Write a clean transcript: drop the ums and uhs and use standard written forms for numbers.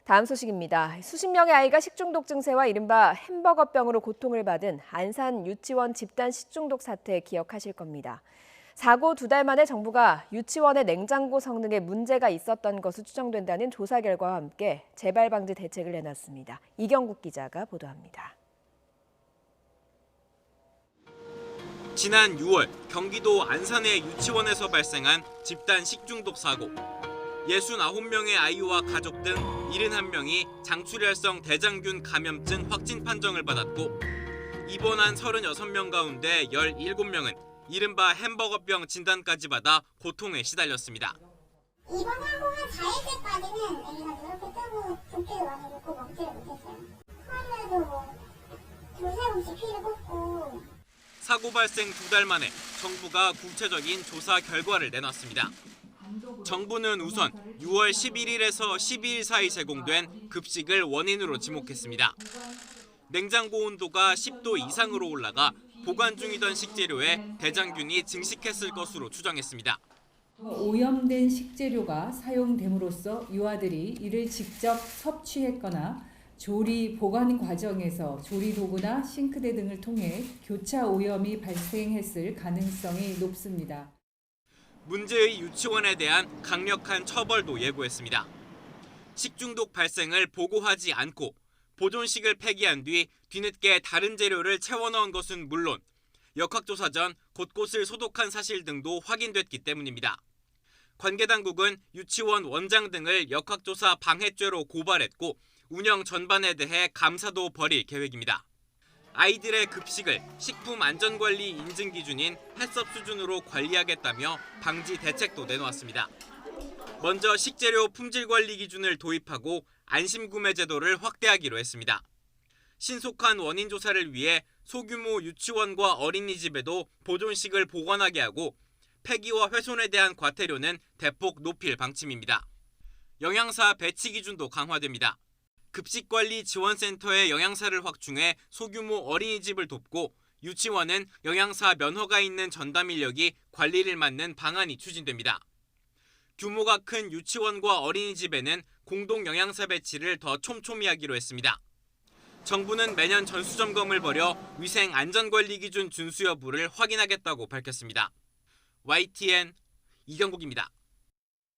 다음 소식입니다. 수십 명의 아이가 식중독 증세와 이른바 햄버거병으로 고통을 받은 안산 유치원 집단 식중독 사태 기억하실 겁니다. 사고 2달 만에 정부가 유치원의 냉장고 성능에 문제가 있었던 것으로 추정된다는 조사 결과와 함께 재발 방지 대책을 내놨습니다. 이경국 기자가 보도합니다. 지난 6월 경기도 안산의 유치원에서 발생한 집단 식중독 사고. 69명의 아이와 가족 등 71명이 장출혈성 대장균 감염증 확진 판정을 받았고, 입원한 36명 가운데 17명은 이른바 햄버거병 진단까지 받아 고통에 시달렸습니다. 입원하고 한 4일째까지는 애기가 누렇게 뜨고 붓기도 많이 붓고 먹지를 못했어요. 하루에도 두세 번씩 피를 뽑고. 사고 발생 2달 만에 정부가 구체적인 조사 결과를 내놨습니다. 정부는 우선 6월 11일에서 12일 사이 제공된 급식을 원인으로 지목했습니다. 냉장고 온도가 10도 이상으로 올라가 보관 중이던 식재료에 대장균이 증식했을 것으로 추정했습니다. 오염된 식재료가 사용됨으로써 유아들이 이를 직접 섭취했거나 조리 보관 과정에서 조리 도구나 싱크대 등을 통해 교차 오염이 발생했을 가능성이 높습니다. 문제의 유치원에 대한 강력한 처벌도 예고했습니다. 식중독 발생을 보고하지 않고 보존식을 폐기한 뒤 뒤늦게 다른 재료를 채워 넣은 것은 물론 역학조사 전 곳곳을 소독한 사실 등도 확인됐기 때문입니다. 관계 당국은 유치원 원장 등을 역학조사 방해죄로 고발했고 운영 전반에 대해 감사도 벌일 계획입니다. 아이들의 급식을 식품안전관리 인증 기준인 햇섭 수준으로 관리하겠다며 방지 대책도 내놓았습니다. 먼저 식재료 품질 관리 기준을 도입하고 안심 구매 제도를 확대하기로 했습니다. 신속한 원인 조사를 위해 소규모 유치원과 어린이집에도 보존식을 보관하게 하고 폐기와 훼손에 대한 과태료는 대폭 높일 방침입니다. 영양사 배치 기준도 강화됩니다. 급식관리지원센터의 영양사를 확충해 소규모 어린이집을 돕고 유치원은 영양사 면허가 있는 전담 인력이 관리를 맡는 방안이 추진됩니다. 규모가 큰 유치원과 어린이집에는 공동 영양사 배치를 더 촘촘히 하기로 했습니다. 정부는 매년 전수점검을 벌여 위생 안전관리 기준 준수 여부를 확인하겠다고 밝혔습니다. YTN 이경국입니다.